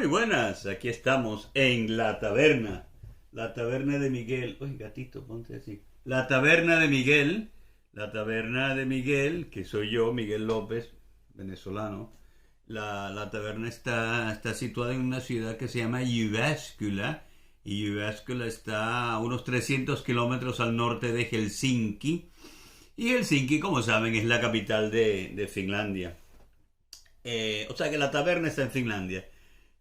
Muy buenas, aquí estamos en la taberna. La taberna de Miguel. Uy, gatito, ponte así. La taberna de Miguel. La taberna de Miguel, que soy yo, Miguel López, venezolano. La taberna está situada en una ciudad que se llama Jyväskylä. Y Jyväskylä está a unos 300 kilómetros al norte de Helsinki. Y Helsinki, como saben, es la capital de Finlandia. O sea que la taberna está en Finlandia.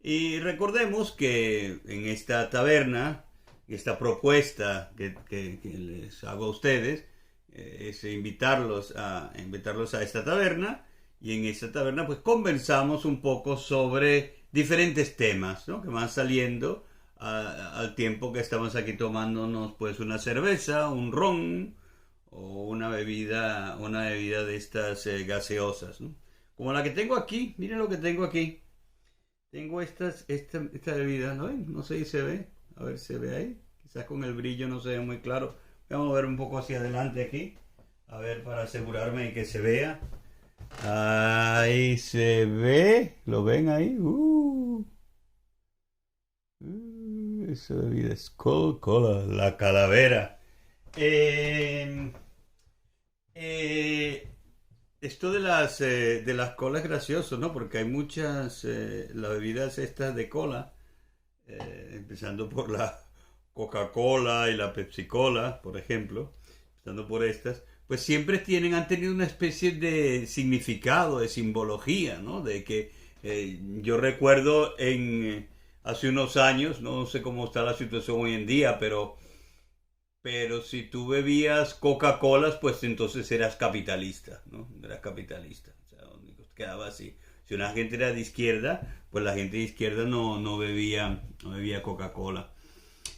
Y recordemos que en esta taberna, esta propuesta que les hago a ustedes, es invitarlos a esta taberna. Y en esta taberna pues conversamos un poco sobre diferentes temas, ¿no?, que van saliendo al tiempo que estamos aquí tomándonos pues una cerveza, un ron o una bebida de estas gaseosas, ¿no? Como la que tengo aquí, miren lo que tengo aquí. Tengo esta bebida, ¿no? No sé si se ve. A ver, ¿se ve ahí? Quizás con el brillo no se ve muy claro. Vamos a ver un poco hacia adelante aquí. A ver, para asegurarme de que se vea. Ahí se ve. ¿Lo ven ahí? Esa bebida es Coca-Cola, la calavera. Eh, eh, Esto de las colas es gracioso, ¿no? Porque hay muchas, las bebidas estas de cola, empezando por la Coca-Cola y la Pepsi-Cola, por ejemplo, empezando por estas, pues siempre han tenido una especie de significado, de simbología, ¿no? De que yo recuerdo hace unos años, no sé cómo está la situación hoy en día, pero si tú bebías Coca-Colas, pues entonces eras capitalista, ¿no? Eras capitalista. O sea, quedaba así. Si una gente era de izquierda, pues la gente de izquierda no bebía Coca-Cola.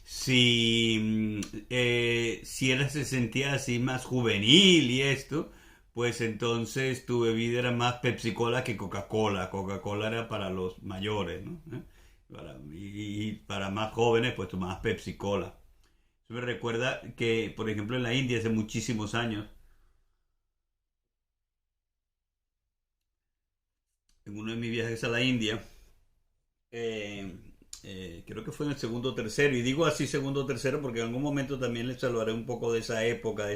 Si se sentía así más juvenil y esto, pues entonces tu bebida era más Pepsi-Cola que Coca-Cola. Coca-Cola era para los mayores, ¿no? Y para más jóvenes, pues tomabas Pepsi-Cola. Eso me recuerda que, por ejemplo, en la India hace muchísimos años, en uno de mis viajes a la India, eh, creo que fue en el segundo o tercero, y digo así segundo o tercero porque en algún momento también les hablaré un poco de esa época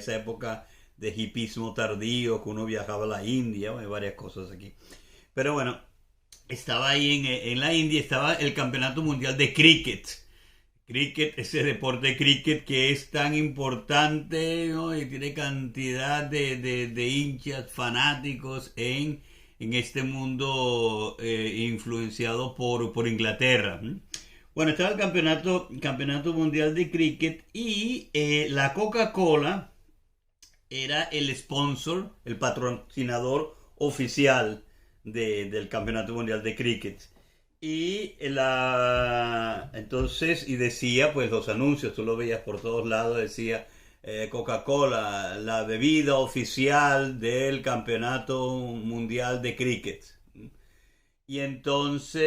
de hipismo tardío, que uno viajaba a la India, hay varias cosas aquí. Pero bueno, estaba ahí en la India, estaba el Campeonato Mundial de Cricket. Cricket, ese deporte cricket que es tan importante, ¿no? Y tiene cantidad de hinchas fanáticos en este mundo influenciado por Inglaterra. Bueno, estaba el campeonato mundial de cricket y la Coca-Cola era el sponsor, el patrocinador oficial del campeonato mundial de cricket. Y decía, pues los anuncios, tú lo veías por todos lados, decía Coca-Cola, la bebida oficial del Campeonato Mundial de Cricket. Y entonces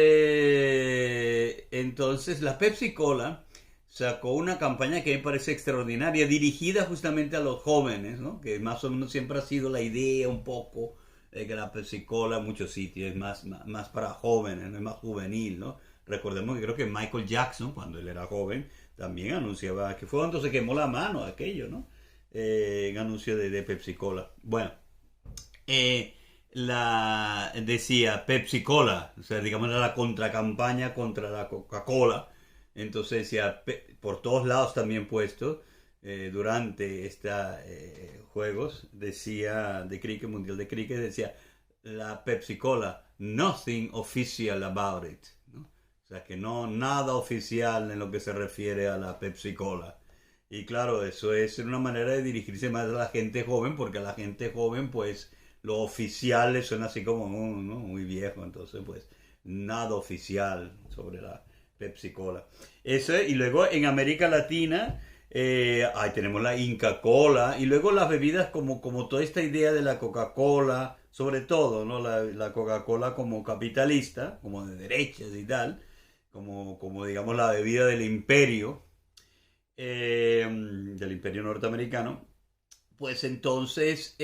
la Pepsi-Cola sacó una campaña que me parece extraordinaria, dirigida justamente a los jóvenes, ¿no? Que más o menos siempre ha sido la idea un poco que la Pepsi-Cola en muchos sitios es más para jóvenes, no es más juvenil, ¿no? Recordemos que creo que Michael Jackson, cuando él era joven, también anunciaba, que fue cuando se quemó la mano aquello, ¿no? En anuncio de Pepsi-Cola. Bueno, decía Pepsi-Cola, o sea, digamos era la contracampaña contra la Coca-Cola. Entonces decía, por todos lados también puesto, durante estos juegos, decía, de cricket, mundial de cricket, decía la Pepsi-Cola, nothing official about it, ¿no? O sea, que no, nada oficial en lo que se refiere a la Pepsi-Cola. Y claro, eso es una manera de dirigirse más a la gente joven, porque a la gente joven, pues, lo oficial le suena así como, ¿no?, muy viejo. Entonces, pues, nada oficial sobre la Pepsi-Cola. Eso, y luego en América Latina, ahí tenemos la Inca Cola, y luego las bebidas como toda esta idea de la Coca-Cola, sobre todo, ¿no? La Coca-Cola como capitalista, como de derechas y tal, como digamos la bebida del imperio norteamericano. Pues entonces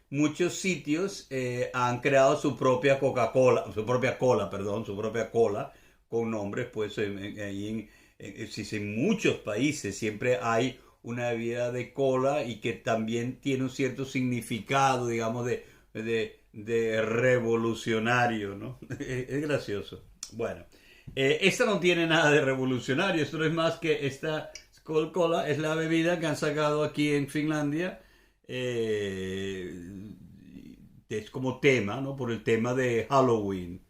muchos sitios han creado su propia Coca-Cola, su propia cola, perdón, su propia cola, con nombres, pues ahí en muchos países siempre hay una bebida de cola y que también tiene un cierto significado, digamos, de revolucionario, ¿no? Es gracioso. Bueno, esta no tiene nada de revolucionario, esto no es más que esta Skol Cola es la bebida que han sacado aquí en Finlandia. Es como tema, ¿no? Por el tema de Halloween.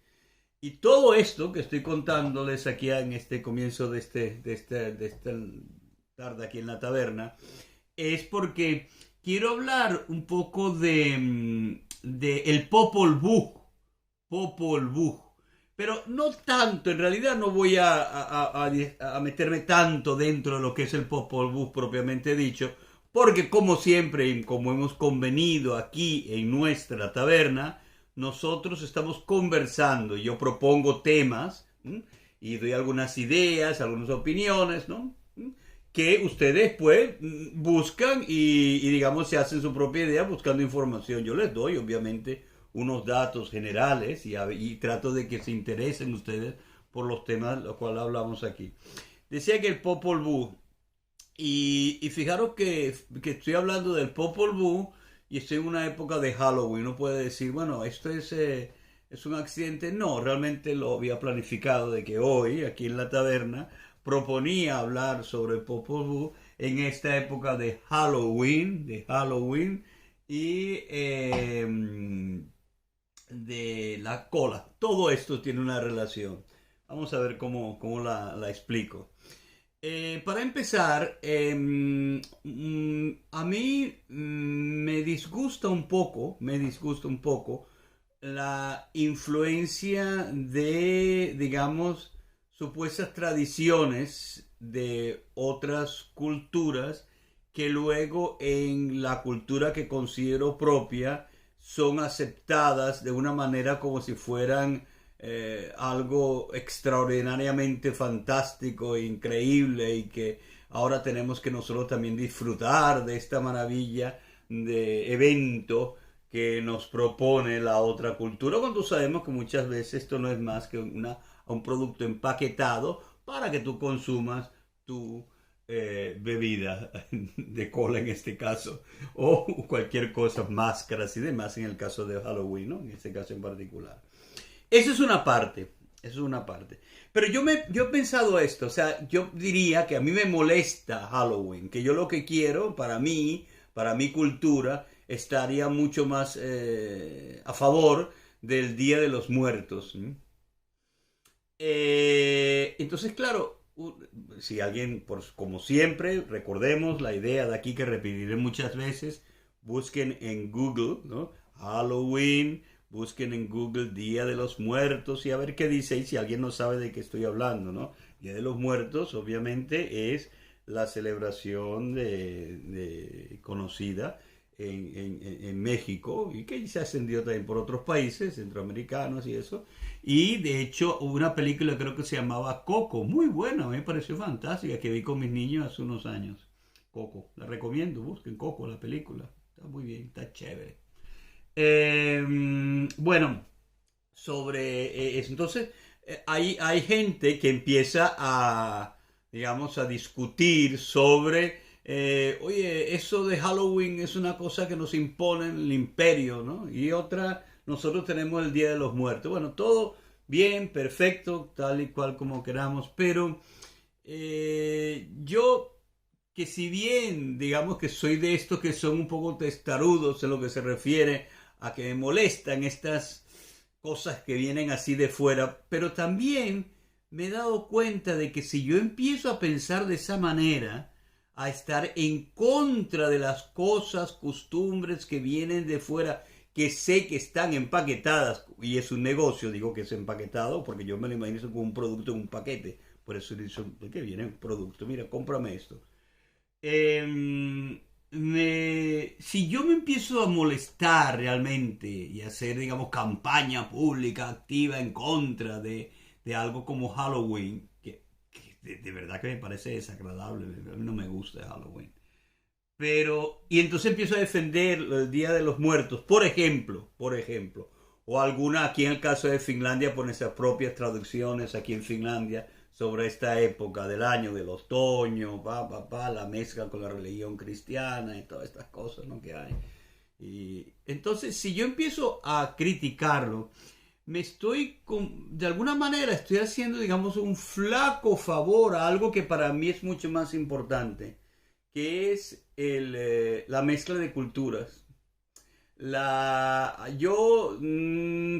Y todo esto que estoy contándoles aquí en este comienzo de esta tarde aquí en la taberna, es porque quiero hablar un poco de el Popol Vuh. Popol Vuh. Pero no tanto, en realidad no voy a meterme tanto dentro de lo que es el Popol Vuh propiamente dicho, porque como siempre y como hemos convenido aquí en nuestra taberna, nosotros estamos conversando. Yo propongo temas, ¿m? Y doy algunas ideas, algunas opiniones, ¿no? Que ustedes pues buscan y digamos se hacen su propia idea buscando información. Yo les doy obviamente unos datos generales y trato de que se interesen ustedes por los temas los cuales hablamos aquí. Decía que el Popol Vuh, y fijaros que estoy hablando del Popol Vuh y estoy en una época de Halloween. Uno puede decir, bueno, esto es un accidente. No, realmente lo había planificado de que hoy, aquí en la taberna, proponía hablar sobre el Popol Vuh en esta época de Halloween y de la cola. Todo esto tiene una relación. Vamos a ver cómo la explico. Para empezar, a mí me disgusta un poco la influencia de, digamos, supuestas tradiciones de otras culturas que luego en la cultura que considero propia son aceptadas de una manera como si fueran algo extraordinariamente fantástico e increíble y que ahora tenemos que nosotros también disfrutar de esta maravilla de evento que nos propone la otra cultura, cuando sabemos que muchas veces esto no es más que un producto empaquetado para que tú consumas tu bebida de cola en este caso, o cualquier cosa, máscaras y demás en el caso de Halloween, ¿no? En este caso en particular. Eso es una parte, eso es una parte. Pero yo he pensado esto, o sea, yo diría que a mí me molesta Halloween, que yo lo que quiero para mi cultura, estaría mucho más a favor del Día de los Muertos. Entonces, claro, si alguien, como siempre, recordemos la idea de aquí que repetiré muchas veces, busquen en Google, ¿no? Halloween, busquen en Google Día de los Muertos y a ver qué dice y si alguien no sabe de qué estoy hablando, ¿no? Día de los Muertos, obviamente, es la celebración conocida en México y que se ascendió también por otros países centroamericanos y eso. Y de hecho hubo una película creo que se llamaba Coco, muy buena, me pareció fantástica, que vi con mis niños hace unos años. Coco, la recomiendo, busquen Coco, la película, está muy bien, está chévere. Bueno, sobre eso, entonces hay gente que empieza digamos, a discutir sobre, oye, eso de Halloween es una cosa que nos impone el imperio, ¿no? Y otra, nosotros tenemos el Día de los Muertos. Bueno, todo bien, perfecto, tal y cual como queramos, pero yo que si bien, digamos que soy de estos que son un poco testarudos en lo que se refiere a que me molestan estas cosas que vienen así de fuera, pero también me he dado cuenta de que si yo empiezo a pensar de esa manera, a estar en contra de las cosas, costumbres que vienen de fuera, que sé que están empaquetadas, y es un negocio, digo que es empaquetado, porque yo me lo imagino como un producto en un paquete, por eso dice que viene un producto, mira, cómprame esto. Si yo me empiezo a molestar realmente y hacer, digamos, campaña pública activa en contra de algo como Halloween, que de verdad que me parece desagradable, a mí no me gusta Halloween. Pero, y entonces empiezo a defender el Día de los Muertos, por ejemplo, o alguna, aquí en el caso de Finlandia, pone esas propias traducciones aquí en Finlandia sobre esta época del año, del otoño, la mezcla con la religión cristiana y todas estas cosas, ¿no? Que hay. Y entonces, si yo empiezo a criticarlo, de alguna manera estoy haciendo, digamos, un flaco favor a algo que para mí es mucho más importante, que es la mezcla de culturas.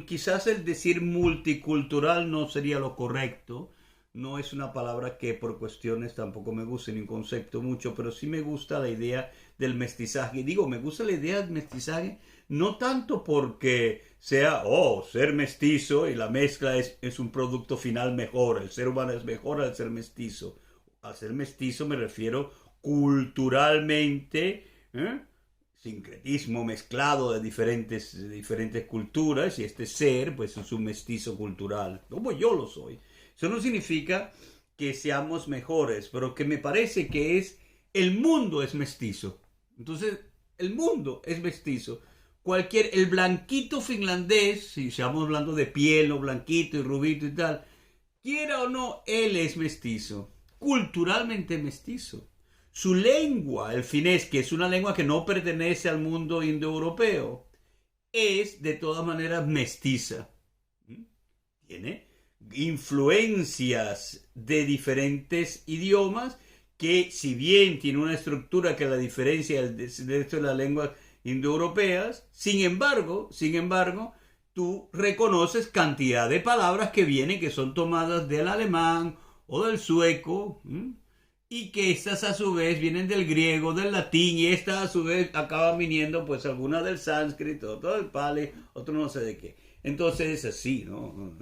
Quizás el decir multicultural no sería lo correcto. No es una palabra que por cuestiones tampoco me guste ni un concepto mucho, pero sí me gusta la idea del mestizaje. Digo, me gusta la idea del mestizaje no tanto porque sea, ser mestizo y la mezcla es un producto final mejor. El ser humano es mejor al ser mestizo. Al ser mestizo me refiero culturalmente, ¿eh? Sincretismo mezclado de diferentes culturas y este ser pues es un mestizo cultural, como yo lo soy. Eso no significa que seamos mejores, pero que me parece que el mundo es mestizo. Entonces, el mundo es mestizo. El blanquito finlandés, si estamos hablando de piel, o blanquito y rubito y tal, quiera o no, él es mestizo, culturalmente mestizo. Su lengua, el finés, que es una lengua que no pertenece al mundo indoeuropeo, es de todas maneras mestiza. Tiene influencias de diferentes idiomas que, si bien tiene una estructura que la diferencia del resto de las lenguas indoeuropeas, sin embargo, tú reconoces cantidad de palabras que vienen, que son tomadas del alemán o del sueco, y que estas a su vez vienen del griego, del latín, y estas a su vez acaban viniendo pues algunas del sánscrito, todo el pali, otro no sé de qué. Entonces es así, ¿no?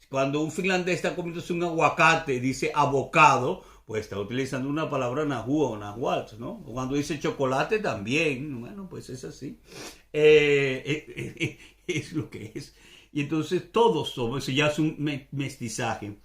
Cuando un finlandés está comiéndose un aguacate y dice abocado, pues está utilizando una palabra nahua o nahuatl, ¿no? O cuando dice chocolate también, bueno, pues es así. Es lo que es. Y entonces todos somos, ya es un mestizaje.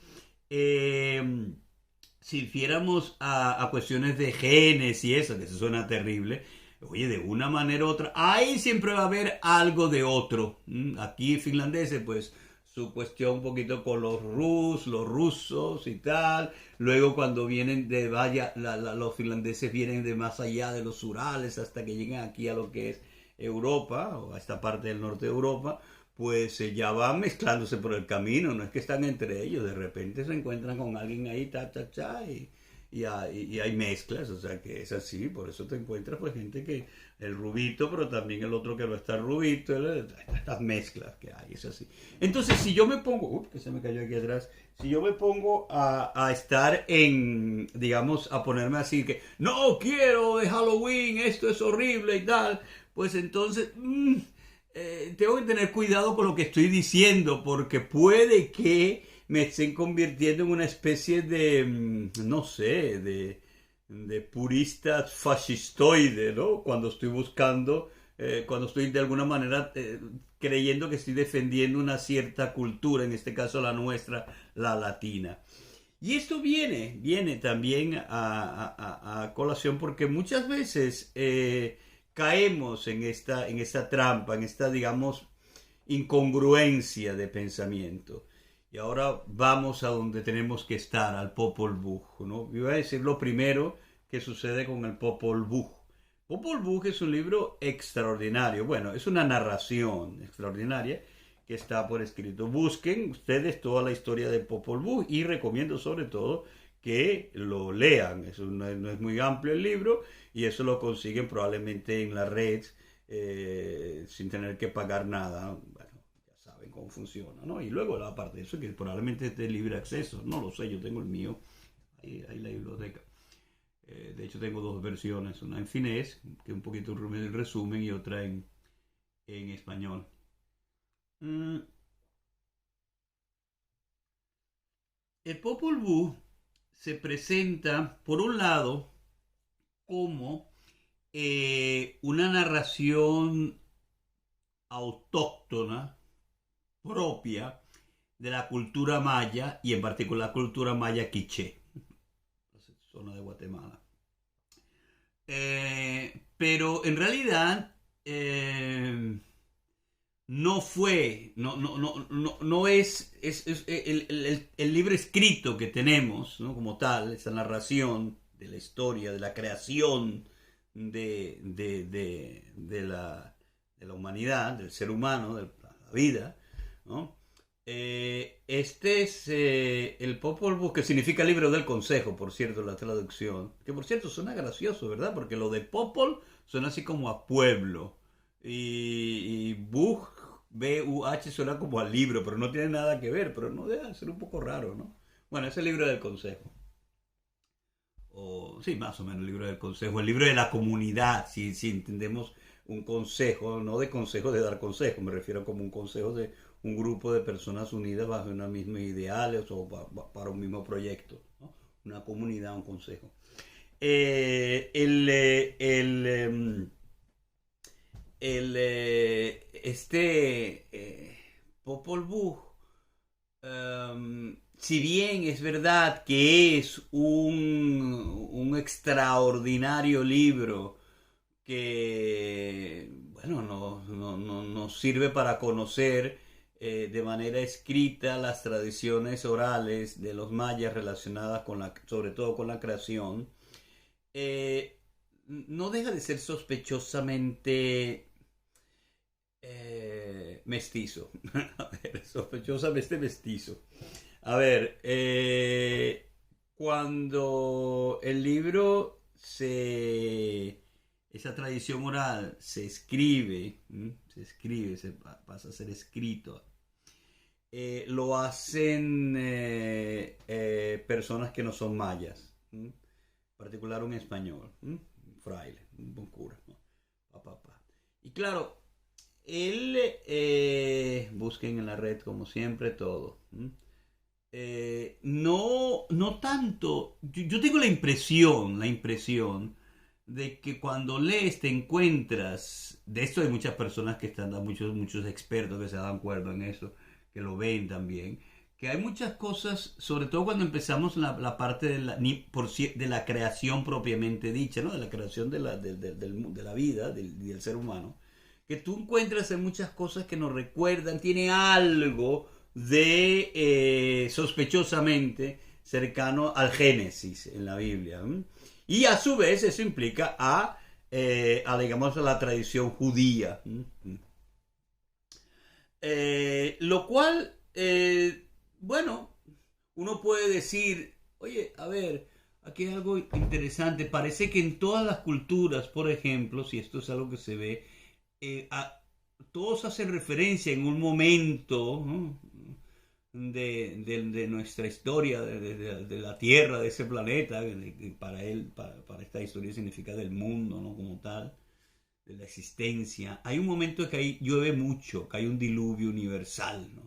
Si fuéramos a cuestiones de genes y eso, que eso suena terrible, oye, de una manera u otra, ahí siempre va a haber algo de otro. Aquí finlandeses, pues su cuestión un poquito con los rusos y tal. Luego cuando vienen los finlandeses vienen de más allá de los Urales hasta que llegan aquí a lo que es Europa o a esta parte del norte de Europa, pues ya van mezclándose por el camino, no es que están entre ellos, de repente se encuentran con alguien ahí, y hay mezclas, o sea que es así, por eso te encuentras pues gente que el rubito, pero también el otro que no está rubito, estas mezclas que hay, es así. Entonces, si yo me pongo, que se me cayó aquí atrás, si yo me pongo a estar digamos, a ponerme así que no quiero de Halloween, esto es horrible y tal, pues entonces tengo que tener cuidado con lo que estoy diciendo, porque puede que me estén convirtiendo en una especie de, no sé, de purista fascistoide, ¿no? Cuando estoy buscando, cuando estoy de alguna manera creyendo que estoy defendiendo una cierta cultura, en este caso la nuestra, la latina. Y esto viene también a colación porque muchas veces caemos en esta trampa, en esta, digamos, incongruencia de pensamiento. Y ahora vamos a donde tenemos que estar, al Popol Vuh, ¿no? Yo voy a decir lo primero que sucede con el Popol Vuh. Popol Vuh es un libro extraordinario. Bueno, es una narración extraordinaria que está por escrito. Busquen ustedes toda la historia de Popol Vuh y recomiendo sobre todo que lo lean. No es muy amplio el libro y eso lo consiguen probablemente en la red sin tener que pagar nada. Bueno, ya saben cómo funciona, ¿no? Y luego aparte de eso que probablemente esté de libre acceso. No lo sé, yo tengo el mío ahí la biblioteca. De hecho tengo dos versiones, una en finés, que es un poquito el resumen, y otra en español. Mm, El Popol Vuh se presenta, por un lado, como una narración autóctona, propia, de la cultura maya, y en particular la cultura maya quiché, zona de Guatemala. Pero en realidad no fue, no es el libro escrito que tenemos, ¿no? Como tal, esa narración de la historia, de la creación de la humanidad, del ser humano, de la vida, ¿no? Este es el Popol Vuh, que significa libro del consejo, por cierto, la traducción. Que por cierto suena gracioso, ¿verdad? Porque lo de Popol suena así como a pueblo. Y Buh, B-U-H, suena como a libro, pero no tiene nada que ver, pero no deja de ser un poco raro, ¿no? Bueno, es el libro del consejo. O, sí, más o menos el libro del consejo, el libro de la comunidad, si entendemos un consejo, no de consejo de dar consejo, me refiero como un consejo de un grupo de personas unidas bajo unos mismos ideales o para un mismo proyecto, ¿no? Una comunidad, un consejo. Eh, el, eh, el, em, Popol Vuh, si bien es verdad que es un extraordinario libro que, bueno, nos sirve para conocer de manera escrita las tradiciones orales de los mayas relacionadas con sobre todo con la creación, eh, no deja de ser sospechosamente mestizo. A ver, sospechosamente mestizo. A ver, cuando el libro esa tradición oral se escribe, pasa a ser escrito, lo hacen personas que no son mayas, en particular un español, un fraile, un cura, ¿no? Y claro, él, busquen en la red como siempre todo. No tanto, yo tengo la impresión de que cuando lees te encuentras, de esto hay muchas personas que están, muchos expertos que se dan cuenta en eso, que lo ven también, que hay muchas cosas, sobre todo cuando empezamos la parte de la creación propiamente dicha, ¿no? De la creación de la vida, del ser humano, que tú encuentras en muchas cosas que nos recuerdan, tiene algo de sospechosamente cercano al Génesis en la Biblia. ¿Eh? Y a su vez eso implica digamos, a la tradición judía. Lo cual, bueno, uno puede decir, oye, a ver, aquí hay algo interesante. Parece que en todas las culturas, por ejemplo, si esto es algo que se ve, todos hacen referencia en un momento, ¿no? de nuestra historia, de la Tierra, de ese planeta, para él, para esta historia significa del mundo, ¿no? Como tal, de la existencia. Hay un momento que llueve mucho, que hay un diluvio universal, ¿no?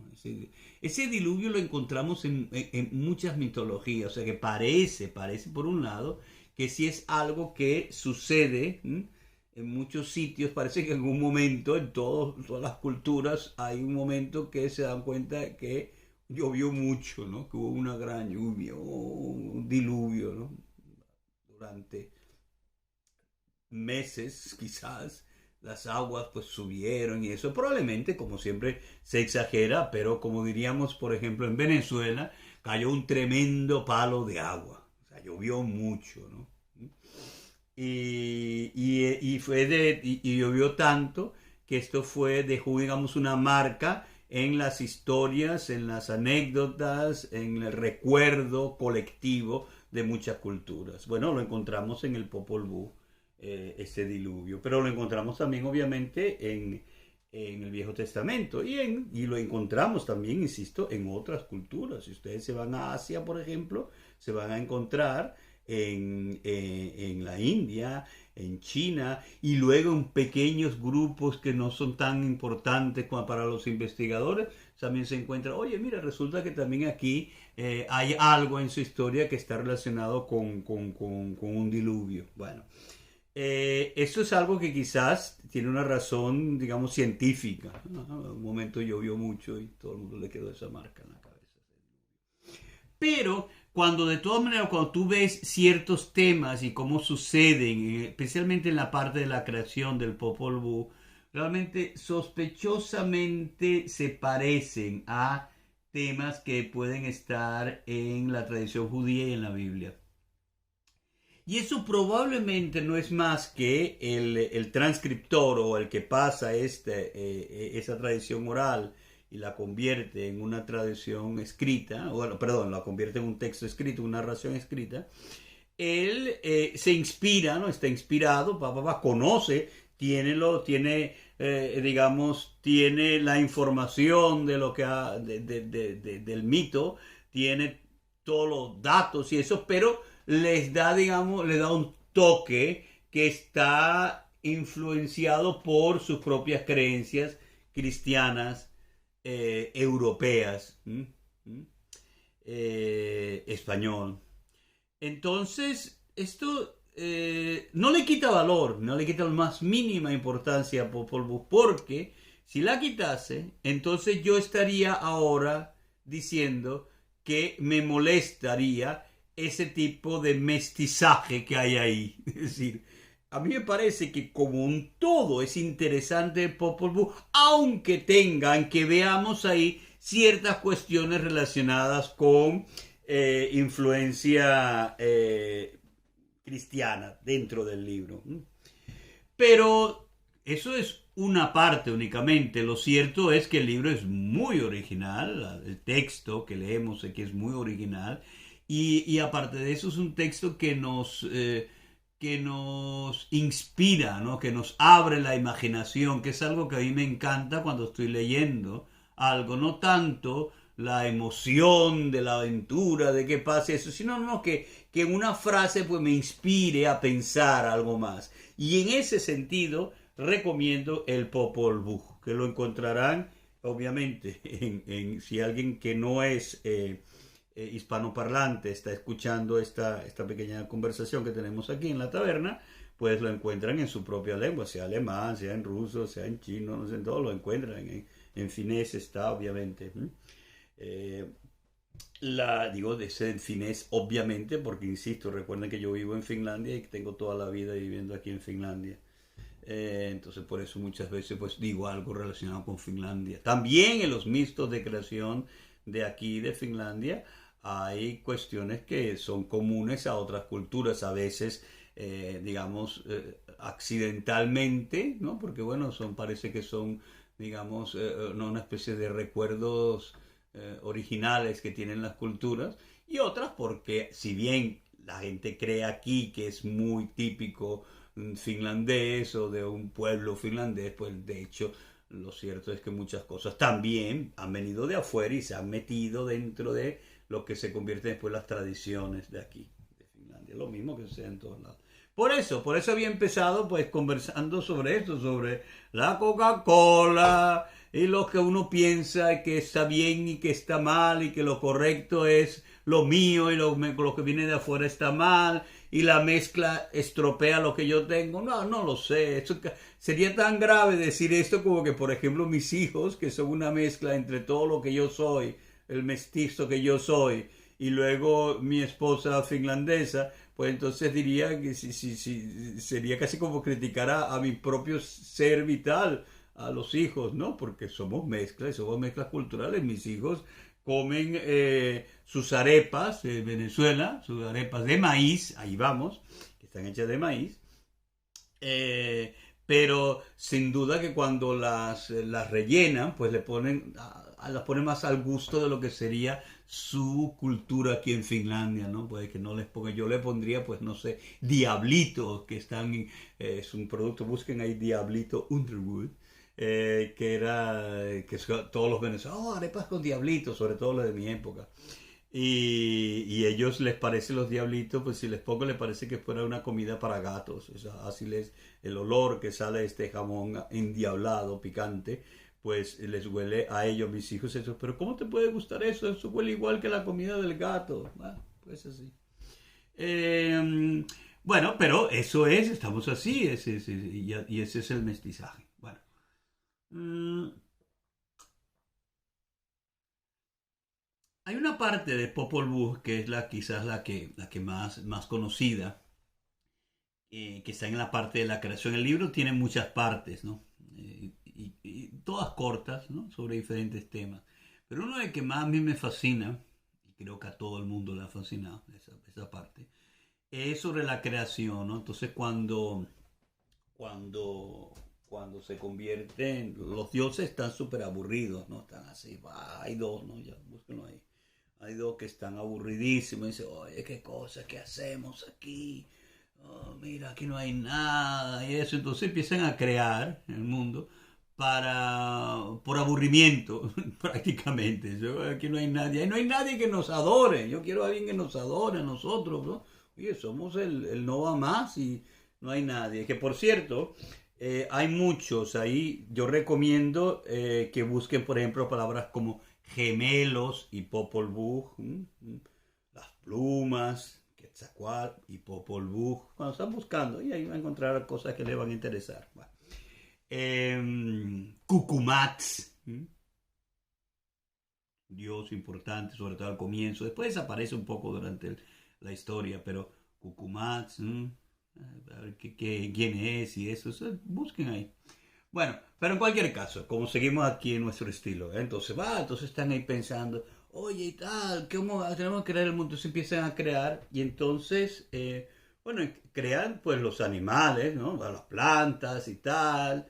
Ese diluvio lo encontramos en muchas mitologías, o sea que parece por un lado, que sí es algo que sucede, ¿m? En muchos sitios. Parece que en algún momento, en todas las culturas, hay un momento que se dan cuenta que llovió mucho, ¿no? Que hubo una gran lluvia, un diluvio, ¿no? Durante meses, quizás, las aguas pues subieron y eso probablemente, como siempre, se exagera, pero como diríamos, por ejemplo, en Venezuela, cayó un tremendo palo de agua. O sea, llovió mucho, ¿no? Y llovió tanto que esto dejó, digamos, una marca en las historias, en las anécdotas, en el recuerdo colectivo de muchas culturas. Bueno, lo encontramos en el Popol Vuh, ese diluvio, pero lo encontramos también, obviamente, en el Viejo Testamento y lo encontramos también, insisto, en otras culturas. Si ustedes se van a Asia, por ejemplo, se van a encontrar en la India, en China, y luego en pequeños grupos que no son tan importantes como para los investigadores, también se encuentra, oye, mira, resulta que también aquí hay algo en su historia que está relacionado con un diluvio. Bueno, esto es algo que quizás tiene una razón, digamos, científica, ¿no? En un momento llovió mucho y todo el mundo le quedó esa marca en la cabeza. Pero cuando de todas maneras, cuando tú ves ciertos temas y cómo suceden, especialmente en la parte de la creación del Popol Vuh, realmente sospechosamente se parecen a temas que pueden estar en la tradición judía y en la Biblia. Y eso probablemente no es más que el transcriptor o el que pasa esa tradición oral y la convierte en una tradición escrita, bueno, perdón, la convierte en un texto escrito, una narración escrita. Él se inspira, ¿no? Está inspirado, conoce, digamos, tiene la información de lo que del mito, tiene todos los datos y eso, pero les da, digamos, le da un toque que está influenciado por sus propias creencias cristianas europeas, español. Entonces, esto no le quita valor, no le quita la más mínima importancia a Popol Vuh, porque si la quitase, entonces yo estaría ahora diciendo que me molestaría ese tipo de mestizaje que hay ahí. Es decir, a mí me parece que como un todo es interesante Popol Vuh, aunque tengan que veamos ahí ciertas cuestiones relacionadas con influencia cristiana dentro del libro. Pero eso es una parte únicamente. Lo cierto es que el libro es muy original, el texto que leemos aquí es muy original y aparte de eso es un texto que nos inspira, ¿no? Que nos abre la imaginación, que es algo que a mí me encanta cuando estoy leyendo algo, no tanto la emoción de la aventura, de que pase eso, sino no, que en una frase pues me inspire a pensar algo más. Y en ese sentido recomiendo el Popol Vuh, que lo encontrarán obviamente si alguien que no es hispanoparlante está escuchando esta pequeña conversación que tenemos aquí en la taberna, pues lo encuentran en su propia lengua, sea alemán, sea en ruso, sea en chino, no sé, en todo lo encuentran. En finés está, obviamente. Eh, digo de ser en finés, obviamente, porque insisto, recuerden que yo vivo en Finlandia y que tengo toda la vida viviendo aquí en Finlandia. Entonces por eso muchas veces pues digo algo relacionado con Finlandia. También en los mixtos de creación de aquí de Finlandia hay cuestiones que son comunes a otras culturas, a veces digamos accidentalmente, ¿no? Porque bueno, parece que son digamos no una especie de recuerdos originales que tienen las culturas y otras porque si bien la gente cree aquí que es muy típico finlandés o de un pueblo finlandés, pues de hecho lo cierto es que muchas cosas también han venido de afuera y se han metido dentro de lo que se convierte después las tradiciones de aquí, de Finlandia. Lo mismo que sucede en todos lados. Por eso había empezado pues conversando sobre esto, sobre la Coca-Cola y lo que uno piensa que está bien y que está mal y que lo correcto es lo mío y lo que viene de afuera está mal y la mezcla estropea lo que yo tengo. No, no lo sé. Sería tan grave decir esto como que, por ejemplo, mis hijos, que son una mezcla entre todo lo que yo soy, el mestizo que yo soy, y luego mi esposa finlandesa, pues entonces diría que sería casi como criticar a mi propio ser vital, a los hijos, ¿no? Porque somos mezclas culturales. Mis hijos comen sus arepas de Venezuela, sus arepas de maíz, ahí vamos, que están hechas de maíz, pero sin duda que cuando las rellenan, pues las ponen más al gusto de lo que sería su cultura aquí en Finlandia, ¿no? Pues que no les ponga, yo le pondría, pues no sé, diablitos, que es un producto, busquen ahí diablito Underwood, que todos los venezolanos, oh, arepas con diablitos, sobre todo los de mi época. Y ellos les parece los diablitos, pues si les pongo les parece que fuera una comida para gatos. O sea, así el olor que sale de este jamón endiablado, picante, pues les huele a ellos, mis hijos, eso. Pero ¿cómo te puede gustar eso? Eso huele igual que la comida del gato. Bueno, pues así. Bueno, pero eso estamos así, y ese es el mestizaje. Bueno. Hay una parte de Popol Vuh que es quizás la que más conocida, que está en la parte de la creación. El libro tiene muchas partes, ¿no? y todas cortas, ¿no? Sobre diferentes temas. Pero uno de que más a mí me fascina, y creo que a todo el mundo le ha fascinado esa parte, es sobre la creación, ¿no? Entonces cuando, cuando se convierten, los dioses están súper aburridos, ¿no? Están así, hay dos, ¿no? Ya, búsquenlo ahí. Hay dos que están aburridísimos y dicen, oye, qué cosa, qué hacemos aquí. Oh, mira, aquí no hay nada y eso. Entonces empiezan a crear el mundo por aburrimiento, prácticamente. Aquí no hay nadie. No hay nadie que nos adore. Yo quiero a alguien que nos adore a nosotros, ¿no? Oye, somos el no va más y no hay nadie. Que por cierto, hay muchos ahí. Yo recomiendo que busquen, por ejemplo, palabras como gemelos y Popol Vuh, las plumas, Quetzalcóatl y Popol Vuh. Cuando están buscando, y ahí van a encontrar cosas que les van a interesar. Bueno. Cucumats, dios importante, sobre todo al comienzo. Después desaparece un poco durante la historia, pero Cucumats, a ver quién es y eso, busquen ahí. Bueno, pero en cualquier caso, como seguimos aquí en nuestro estilo, entonces están ahí pensando, oye y tal, ¿cómo tenemos que crear el mundo? Se empiezan a crear y entonces, bueno, crean pues los animales, ¿no? Las plantas y tal,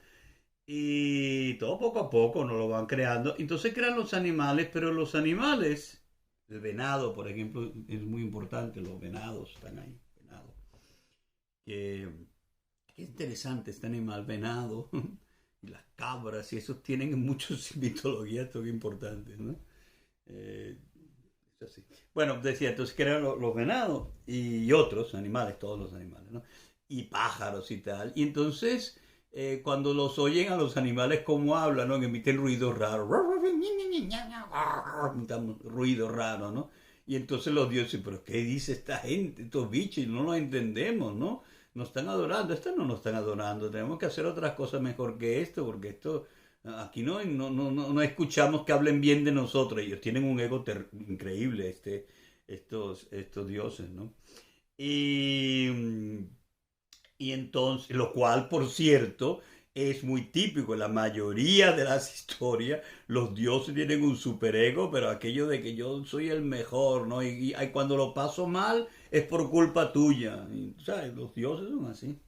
y todo poco a poco no lo van creando. Entonces crean los animales, pero los animales, el venado, por ejemplo, es muy importante, los venados están ahí, venado. Que, qué interesante este animal, venado. Y las cabras y esos tienen muchas mitologías muy importantes, ¿no? Eh, es así. Bueno, decía, entonces que eran los venados y otros animales, todos los animales, ¿no? Y pájaros y tal. Y entonces, cuando los oyen a los animales como hablan, ¿no? Que emiten ruidos raros. Ruido raro, ¿no? Y entonces los dioses, pero ¿qué dice esta gente, estos bichos? No los entendemos, ¿no? Nos están adorando, esto no nos están adorando, tenemos que hacer otras cosas mejor que esto, porque esto, aquí no escuchamos que hablen bien de nosotros, ellos tienen un ego increíble, estos dioses, ¿no? Y, y entonces, lo cual, por cierto, es muy típico. En la mayoría de las historias, los dioses tienen un superego, pero aquello de que yo soy el mejor, ¿no? Y cuando lo paso mal, es por culpa tuya. Y, ¿sabes? Los dioses son así.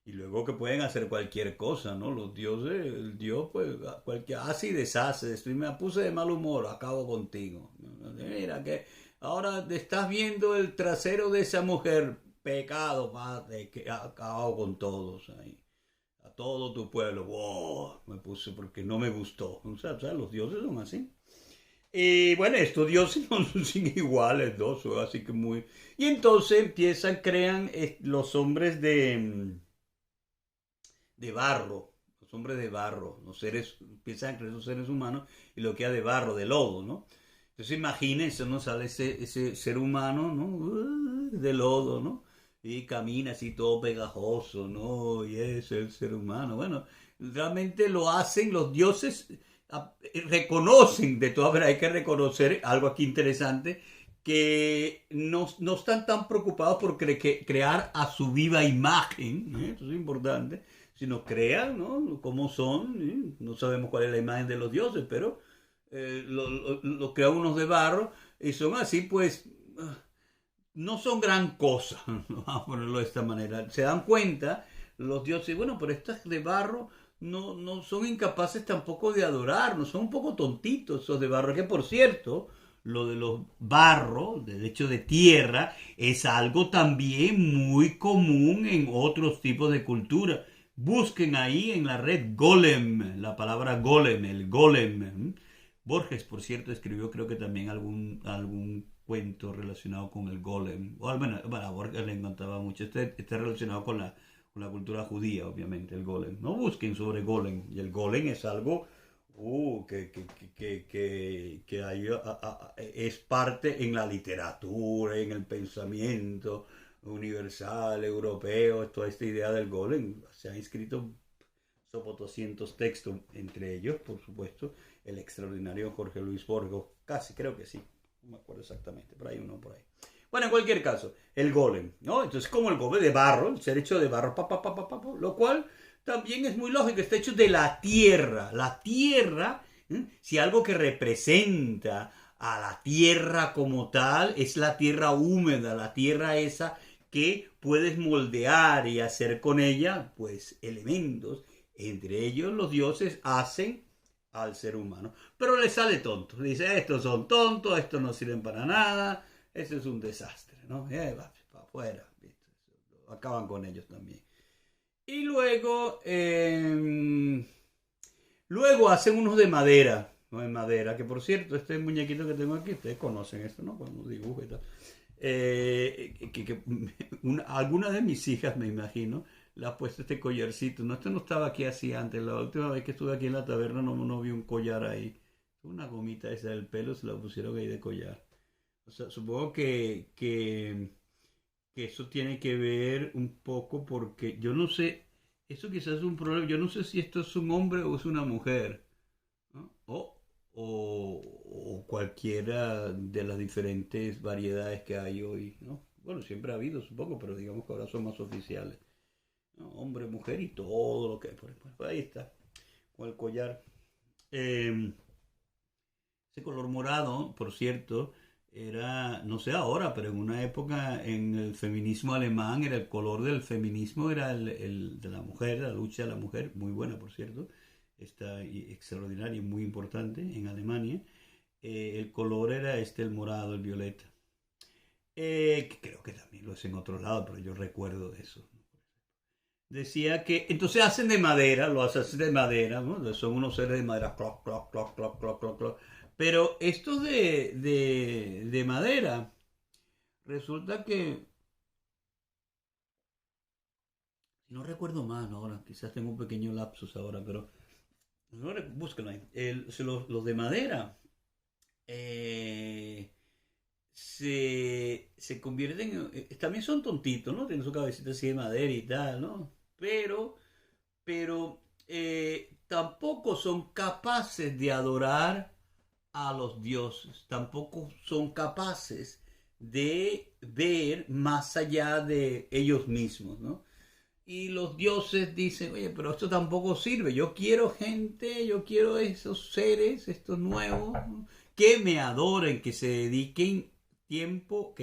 Y luego que pueden hacer cualquier cosa, ¿no? Los dioses, el dios, pues, cualquier, hace y deshace. Estoy, me puse de mal humor, acabo contigo. Mira que ahora te estás viendo el trasero de esa mujer. Pecado, padre, que acabo con todos ahí. A todo tu pueblo. Wow, me puse porque no me gustó. O sea, los dioses son así. Y bueno, estos dioses no son iguales, ¿no? Son así que muy... Y entonces empiezan, crean los hombres de barro, los hombres de barro, los seres, empiezan a crear esos seres humanos y lo queda de barro, de lodo, ¿no? Entonces imagínense, ¿no? Sale ese ser humano, ¿no? De lodo, ¿no? Y camina así todo pegajoso, ¿no? Y es el ser humano. Bueno, realmente lo hacen los dioses, reconocen, de todas maneras hay que reconocer algo aquí interesante, que no están tan preocupados por crear a su viva imagen, ¿eh? Eso es importante, sino crean, ¿no? Cómo son, ¿eh? No sabemos cuál es la imagen de los dioses, pero lo crean unos de barro y son así, pues, no son gran cosa, vamos a ponerlo de esta manera. Se dan cuenta los dioses, bueno, pero estas de barro no son incapaces tampoco de adorar, no son un poco tontitos esos de barro, que por cierto, lo de los barros, del hecho de tierra, es algo también muy común en otros tipos de cultura. Busquen ahí en la red Golem, la palabra golem, el golem. Borges, por cierto, escribió creo que también algún cuento relacionado con el golem. O al menos, bueno, a Borges le encantaba mucho. Está relacionado con la cultura judía, obviamente, el golem. No busquen sobre golem. Y el golem es algo que hay, es parte en la literatura, en el pensamiento universal, europeo, toda esta idea del golem. Se han escrito sobre 200 textos, entre ellos, por supuesto, el extraordinario Jorge Luis Borges, casi creo que sí, no me acuerdo exactamente, pero hay uno por ahí. Bueno, en cualquier caso, el golem, ¿no? Entonces, como el golem de barro, el ser hecho de barro, lo cual también es muy lógico, está hecho de la tierra. La tierra, si algo que representa a la tierra como tal, es la tierra húmeda, la tierra esa que puedes moldear y hacer con ella, pues, elementos. Entre ellos los dioses hacen al ser humano. Pero le sale tonto. Dice, estos son tontos, estos no sirven para nada, eso es un desastre, ¿no? Va para afuera. Acaban con ellos también. Y luego hacen unos de madera, no de madera, que por cierto, este muñequito que tengo aquí, ustedes conocen esto, ¿no? Cuando dibujo y tal. Alguna de mis hijas, me imagino, le ha puesto este collarcito. No, este no estaba aquí así antes. La última vez que estuve aquí en la taberna no vi un collar ahí. Una gomita esa del pelo se la pusieron ahí de collar. O sea, supongo que eso tiene que ver un poco porque yo no sé, eso quizás es un problema, yo no sé si esto es un hombre o es una mujer, ¿no? O cualquiera de las diferentes variedades que hay hoy, ¿no? Bueno, siempre ha habido, supongo, pero digamos que ahora son más oficiales, ¿no? Hombre, mujer y todo lo que... Pues ahí está, con el collar. Eh, Ese color morado, por cierto, era, no sé ahora, pero en una época en el feminismo alemán era el color del feminismo, era el de la mujer, la lucha de la mujer, muy buena, por cierto, está extraordinaria y muy importante en Alemania. El color era el morado, el violeta. Que creo que también lo es en otro lado, pero yo recuerdo de eso. Decía que entonces hacen de madera, lo hacen de madera, ¿no? Son unos seres de madera, cloc, cloc, cloc, cloc, cloc, cloc, cloc. Pero estos de madera, resulta que, si no recuerdo mal ahora, quizás tengo un pequeño lapsus ahora, pero no, búsquenlo ahí. Los de madera eh, se convierten también son tontitos, ¿no? Tienen su cabecita así de madera y tal, ¿no? Pero tampoco son capaces de adorar a los dioses, tampoco son capaces de ver más allá de ellos mismos, ¿no? Y los dioses dicen, oye, pero esto tampoco sirve, yo quiero gente, yo quiero esos seres, estos nuevos, ¿no? Que me adoren, que dediquen tiempo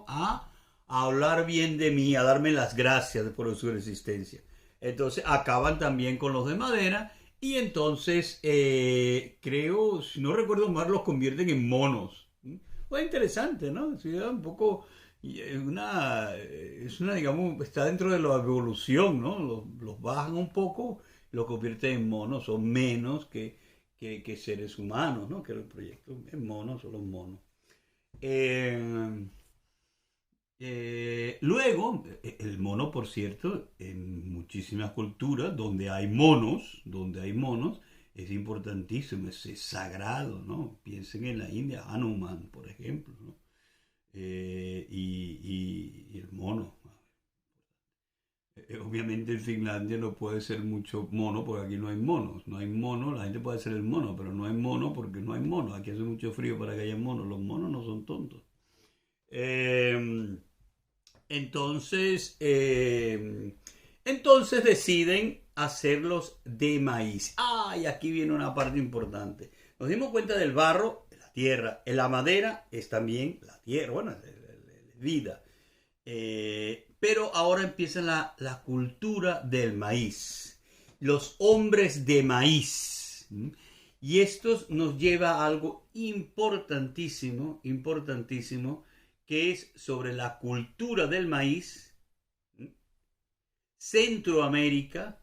a hablar bien de mí, a darme las gracias por su existencia. Entonces acaban también con los de madera y entonces creo, si no recuerdo mal, los convierten en monos. Pues interesante, ¿no? Sí, un poco, digamos, está dentro de la evolución, ¿no? Los bajan un poco, los convierten en monos, son menos que seres humanos, ¿no? Que era el proyecto, en monos o los monos. Eh, Luego, el mono, por cierto, en muchísimas culturas donde hay monos, es importantísimo, es sagrado, ¿no? Piensen en la India, Hanuman, por ejemplo, ¿no? Y el mono. Obviamente en Finlandia no puede ser mucho mono porque aquí no hay monos. No hay mono, la gente puede ser el mono, pero no hay mono porque no hay mono. Aquí hace mucho frío para que haya monos. Los monos no son tontos. Eh, entonces, entonces deciden hacerlos de maíz. Ah, y aquí viene una parte importante. Nos dimos cuenta del barro, de la tierra. En la madera es también la tierra, bueno, es vida. Pero ahora empieza la cultura del maíz. Los hombres de maíz. Y esto nos lleva a algo importantísimo, importantísimo, que es sobre la cultura del maíz, Centroamérica,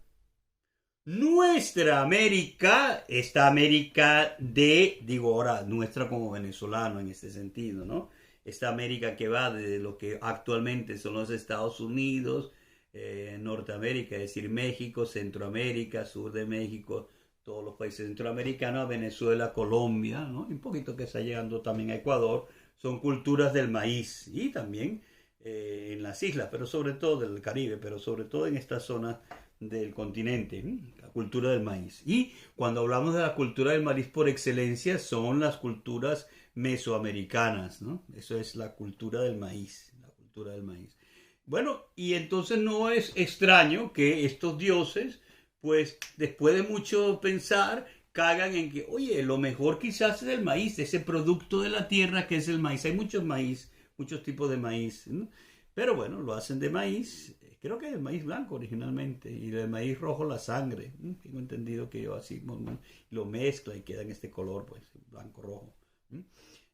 nuestra América, esta América digo ahora, nuestra como venezolano en este sentido, ¿no? Esta América que va desde lo que actualmente son los Estados Unidos, Norteamérica, es decir, México, Centroamérica, sur de México, todos los países centroamericanos, Venezuela, Colombia, ¿no? Y un poquito que está llegando también a Ecuador, son culturas del maíz y también en las islas, pero sobre todo del Caribe, pero sobre todo en esta zona del continente, la cultura del maíz. Y cuando hablamos de la cultura del maíz por excelencia, son las culturas mesoamericanas, ¿no? Eso es la cultura del maíz, la cultura del maíz. Bueno, y entonces no es extraño que estos dioses, pues después de mucho pensar, cagan en que, oye, lo mejor quizás es el maíz, ese producto de la tierra que es el maíz. Hay muchos maíz, muchos tipos de maíz, ¿no? Pero bueno, lo hacen de maíz, creo que es el maíz blanco originalmente, y del maíz rojo la sangre. Tengo entendido que yo así lo mezcla y queda en este color, pues, blanco-rojo.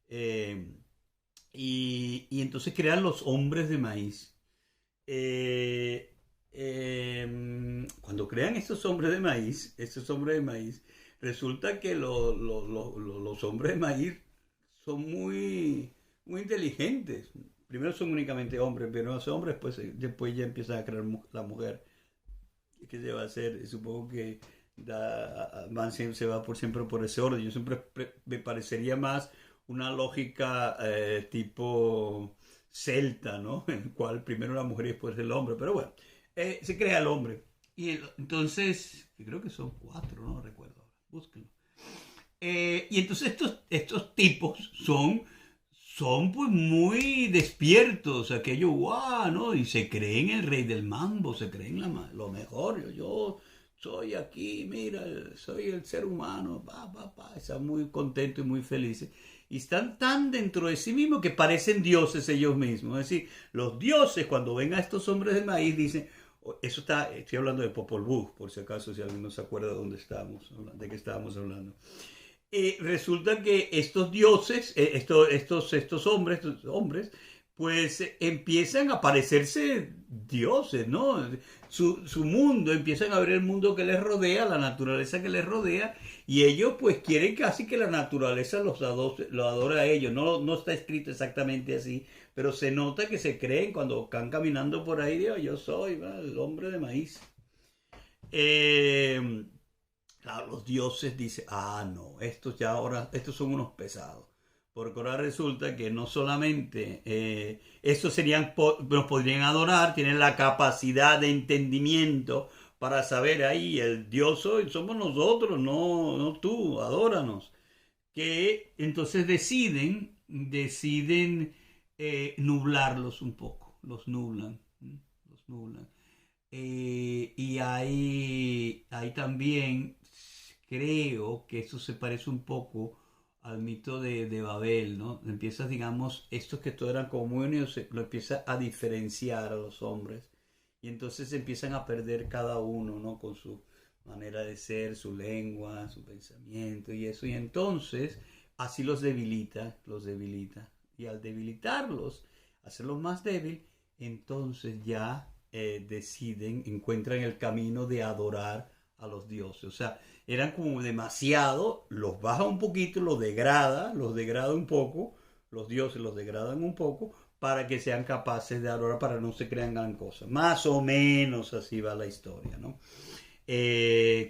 Eh, y entonces crean los hombres de maíz. eh, Cuando crean estos hombres de maíz, resulta que los hombres de maíz son muy inteligentes. Primero son únicamente hombres, pero los hombres después ya empiezan a crear la mujer. ¿Qué se va a hacer? Supongo que se va siempre por ese orden. Yo siempre me parecería más una lógica tipo celta, ¿no? En el cual primero la mujer y después el hombre. Pero bueno, se crea el hombre. Entonces, yo creo que son cuatro, no recuerdo. Búsquenlo. Y entonces estos tipos son pues muy despiertos, aquello guau, ¿no? Y se creen el rey del mambo, se creen lo mejor. Yo soy aquí, mira, soy el ser humano, están muy contentos y muy felices. Y están tan dentro de sí mismos que parecen dioses ellos mismos. Es decir, los dioses cuando ven a estos hombres de maíz dicen, estoy hablando de Popol Vuh, por si acaso, si alguien no se acuerda de dónde estábamos, de qué estábamos hablando. Resulta que estos dioses, estos hombres, pues empiezan a parecerse dioses, ¿no? Su mundo, empiezan a ver el mundo que les rodea, la naturaleza que les rodea, y ellos pues quieren casi que la naturaleza lo adore a ellos. No está escrito exactamente así, pero se nota que se creen cuando están caminando por ahí, digo, yo soy el hombre de maíz. Eh, Claro, los dioses dicen, no, estos son unos pesados. Porque ahora resulta que no solamente estos nos podrían adorar, tienen la capacidad de entendimiento para saber ahí, el Dios somos nosotros, no tú, adóranos. Que entonces deciden nublarlos un poco, los nublan, los nublan. Y hay también, creo que eso se parece un poco al mito de Babel, ¿no? Empiezas, digamos, estos que todos eran como muy unidos, lo empieza a diferenciar a los hombres. Y entonces empiezan a perder cada uno, ¿no? Con su manera de ser, su lengua, su pensamiento y eso. Y entonces así los debilita, los debilita. Y al debilitarlos, hacerlos más débil, entonces ya encuentran el camino de adorar a los dioses. O sea, eran como demasiado, los baja un poquito, los degrada un poco, los dioses los degradan un poco para que sean capaces de adorar, para no se crean gran cosa. Más o menos así va la historia, ¿no?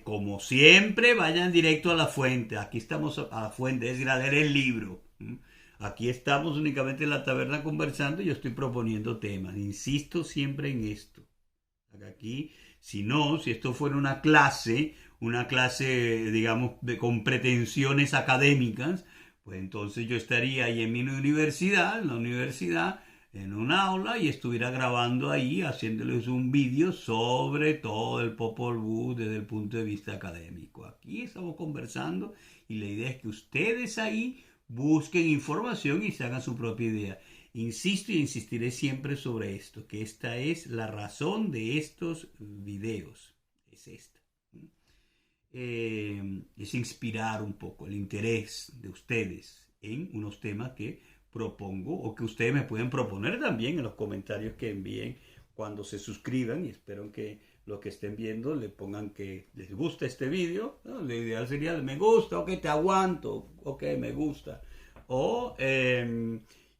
Como siempre, vayan directo a la fuente. Aquí estamos a la fuente, es ir a leer el libro. Aquí estamos únicamente en la taberna conversando y yo estoy proponiendo temas. Insisto siempre en esto. Aquí, si esto fuera una clase, digamos, con pretensiones académicas, pues entonces yo estaría ahí en la universidad, en un aula y estuviera grabando ahí, haciéndoles un vídeo sobre todo el Popol Vuh desde el punto de vista académico. Aquí estamos conversando y la idea es que ustedes ahí busquen información y se hagan su propia idea. Insisto y insistiré siempre sobre esto, que esta es la razón de estos videos. Es esta. Es inspirar un poco el interés de ustedes en unos temas que propongo o que ustedes me pueden proponer también en los comentarios que envíen cuando se suscriban, y espero que los que estén viendo le pongan que les gusta este video, ¿no? Lo ideal sería me gusta, ok, te aguanto, ok, me gusta, o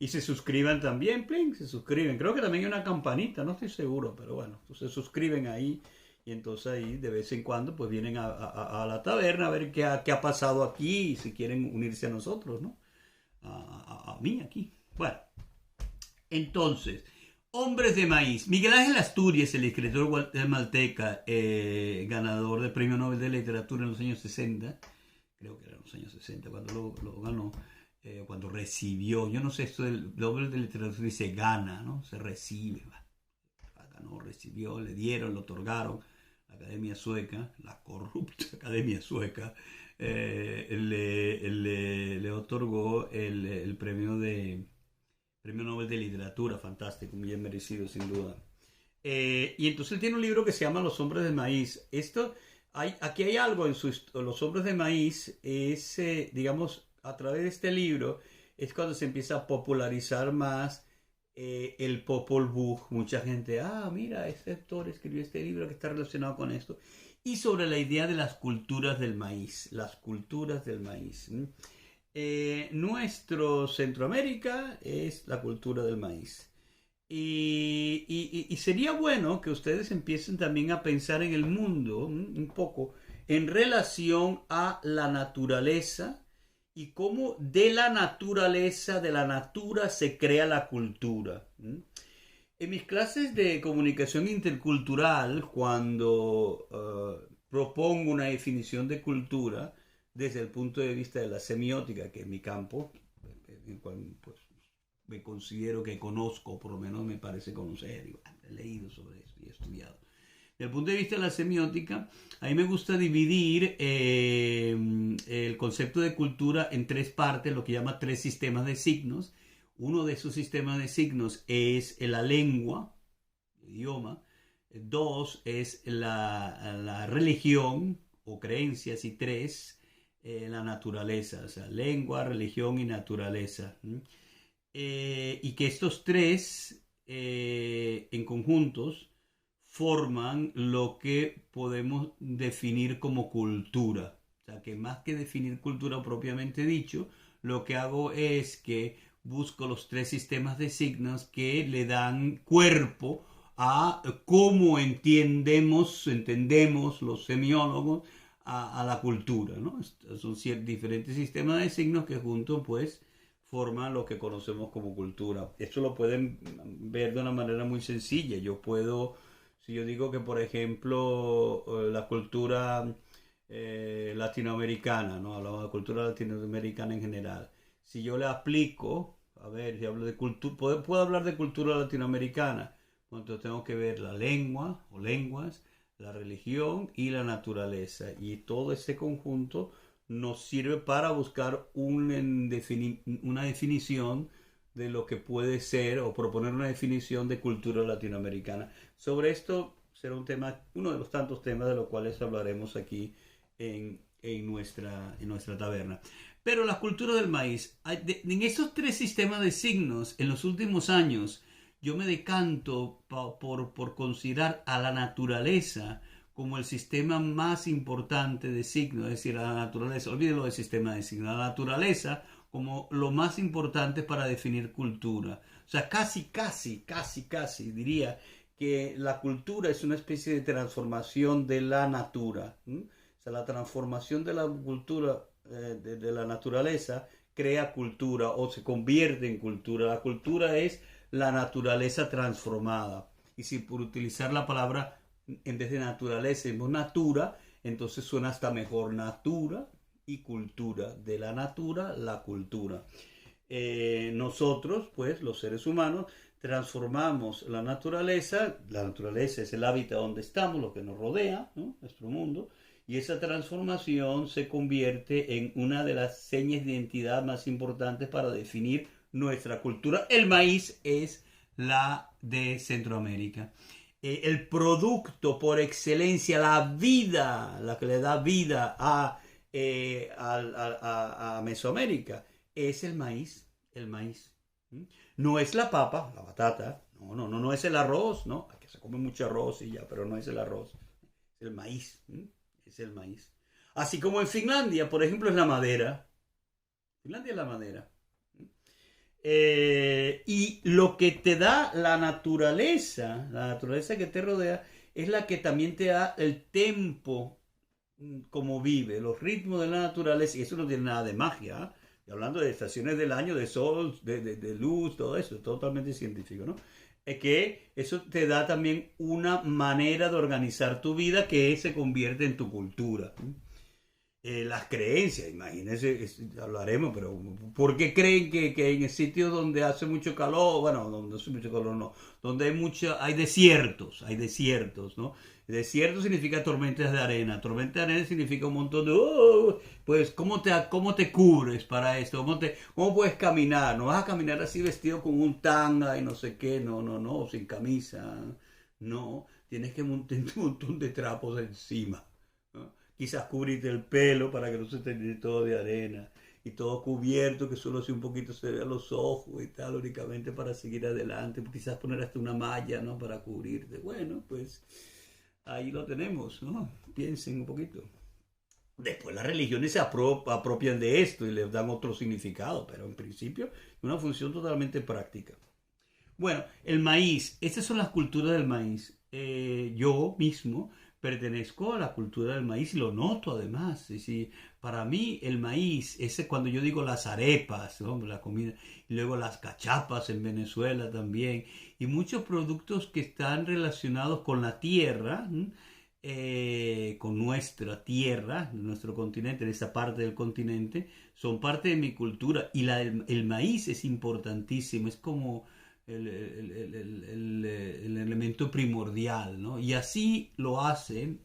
y se suscriban también, pling, se suscriben. Creo que también hay una campanita, no estoy seguro, pero bueno, se suscriben ahí y entonces ahí de vez en cuando pues vienen a la taberna a ver qué ha pasado aquí y si quieren unirse a nosotros, ¿no? A mí aquí. Bueno, entonces, hombres de maíz. Miguel Ángel Asturias, el escritor guatemalteca, ganador del Premio Nobel de Literatura en los años 60, creo que eran los años 60 cuando lo ganó, cuando recibió, yo no sé, esto del Nobel de Literatura dice gana, ¿no? Se recibe, ganó, recibió, le dieron, le otorgaron. La Academia Sueca, la corrupta Academia Sueca, le otorgó el premio Nobel de Literatura, fantástico, muy bien merecido sin duda. Y entonces él tiene un libro que se llama Los Hombres de Maíz. Aquí hay algo en Los Hombres de Maíz, digamos, a través de este libro, es cuando se empieza a popularizar más el Popol Vuh. Mucha gente, mira, este autor escribió este libro que está relacionado con esto. Y sobre la idea de las culturas del maíz, las culturas del maíz. Nuestro Centroamérica es la cultura del maíz. Y sería bueno que ustedes empiecen también a pensar en el mundo un poco en relación a la naturaleza y cómo de la naturaleza, de la natura, se crea la cultura. En mis clases de comunicación intercultural, cuando propongo una definición de cultura desde el punto de vista de la semiótica, que es mi campo, en el cual pues, me considero que conozco, por lo menos me parece conocer, he leído sobre esto y he estudiado. Desde el punto de vista de la semiótica, a mí me gusta dividir el concepto de cultura en tres partes, lo que llama tres sistemas de signos. Uno de esos sistemas de signos es la lengua, el idioma. Dos es la religión o creencias. Y tres, la naturaleza, o sea, lengua, religión y naturaleza. Y que estos tres en conjuntos forman lo que podemos definir como cultura. O sea, que más que definir cultura propiamente dicho, lo que hago es que busco los tres sistemas de signos que le dan cuerpo a cómo entendemos los semiólogos a la cultura, ¿no? Son diferentes sistemas de signos que juntos pues forman lo que conocemos como cultura. Esto lo pueden ver de una manera muy sencilla. Si yo digo que por ejemplo la cultura latinoamericana, ¿no? Hablamos de cultura latinoamericana en general. Si yo le aplico, si hablo de cultura, puedo hablar de cultura latinoamericana. Entonces tengo que ver la lengua o lenguas, la religión y la naturaleza. Y todo ese conjunto nos sirve para buscar una definición de lo que puede ser o proponer una definición de cultura latinoamericana. Sobre esto será uno de los tantos temas de los cuales hablaremos aquí en nuestra taberna. Pero la cultura del maíz, en esos tres sistemas de signos, en los últimos años, yo me decanto por considerar a la naturaleza como el sistema más importante de signos, es decir, a la naturaleza, olvídelo del sistema de signos, la naturaleza como lo más importante para definir cultura. O sea, casi diría que la cultura es una especie de transformación de la natura. O sea, la transformación de la cultura, de la naturaleza, crea cultura o se convierte en cultura. La cultura es la naturaleza transformada. Y si por utilizar la palabra en vez de naturaleza, decimos natura, entonces suena hasta mejor, natura y cultura. De la natura, la cultura. Nosotros, pues, los seres humanos, transformamos la naturaleza es el hábitat donde estamos, lo que nos rodea, ¿no? Nuestro mundo, y esa transformación se convierte en una de las señas de identidad más importantes para definir nuestra cultura. El maíz es la de Centroamérica. El producto por excelencia, la vida, la que le da vida a Mesoamérica, es el maíz. No es la papa, la batata, no es el arroz, ¿no? Aquí se come mucho arroz y ya, pero no es el arroz, es el maíz, es el maíz. Así como en Finlandia, por ejemplo, es la madera. Finlandia es la madera. Y lo que te da la naturaleza que te rodea, es la que también te da el tempo como vive, los ritmos de la naturaleza, y eso no tiene nada de magia, ¿eh? Y hablando de estaciones del año, de sol, de luz, todo eso, totalmente científico, ¿no? Es que eso te da también una manera de organizar tu vida que se convierte en tu cultura. Las creencias, imagínense, hablaremos, pero ¿por qué creen que en sitios donde hace mucho calor, bueno, donde hace mucho calor no, donde hay desiertos, ¿no? Desierto significa tormentas de arena, tormenta de arena significa un montón de, pues, cómo te cubres para esto? ¿Cómo puedes caminar? No vas a caminar así vestido con un tanga y no sé qué, no, sin camisa, no, tienes que montar un montón de trapos encima, ¿no? Quizás cubrirte el pelo para que no se te llene todo de arena y todo cubierto, que solo si un poquito se vea los ojos y tal, únicamente para seguir adelante, quizás poner hasta una malla, ¿no? Para cubrirte. Bueno, pues ahí lo tenemos, ¿no? Piensen un poquito. Después las religiones se apropian de esto y les dan otro significado, pero en principio es una función totalmente práctica. Bueno, el maíz, estas son las culturas del maíz. Yo mismo pertenezco a la cultura del maíz y lo noto además. Es decir, para mí el maíz, ese cuando yo digo las arepas, ¿no? La comida, y luego las cachapas en Venezuela también, y muchos productos que están relacionados con la tierra, ¿m? Con nuestra tierra, nuestro continente, en esa parte del continente, son parte de mi cultura. Y el maíz es importantísimo, es como el elemento primordial, ¿no? Y así lo hacen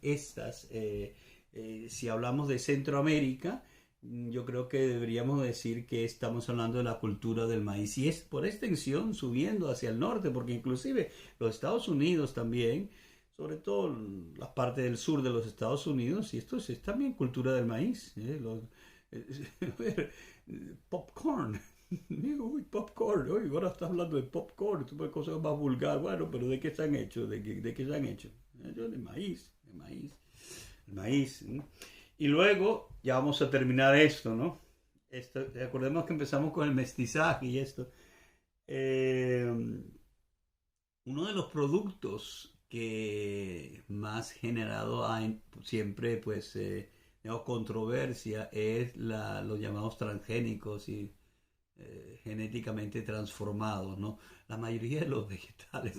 si hablamos de Centroamérica, yo creo que deberíamos decir que estamos hablando de la cultura del maíz y es por extensión subiendo hacia el norte, porque inclusive los Estados Unidos también, sobre todo la parte del sur de los Estados Unidos, y esto es también cultura del maíz, ¿eh? Popcorn. Digo, uy, popcorn, uy, ahora estás hablando de popcorn, tipo de cosas más vulgar. Bueno, pero ¿de qué se han hecho? ¿De qué se han hecho? De maíz, de maíz, el maíz. ¿No? Y luego, ya vamos a terminar esto, ¿no? Acordemos que empezamos con el mestizaje y esto. Eh, Uno de los productos que más generado hay siempre, pues, digamos, controversia es los llamados transgénicos y genéticamente transformados, ¿no? La mayoría de los vegetales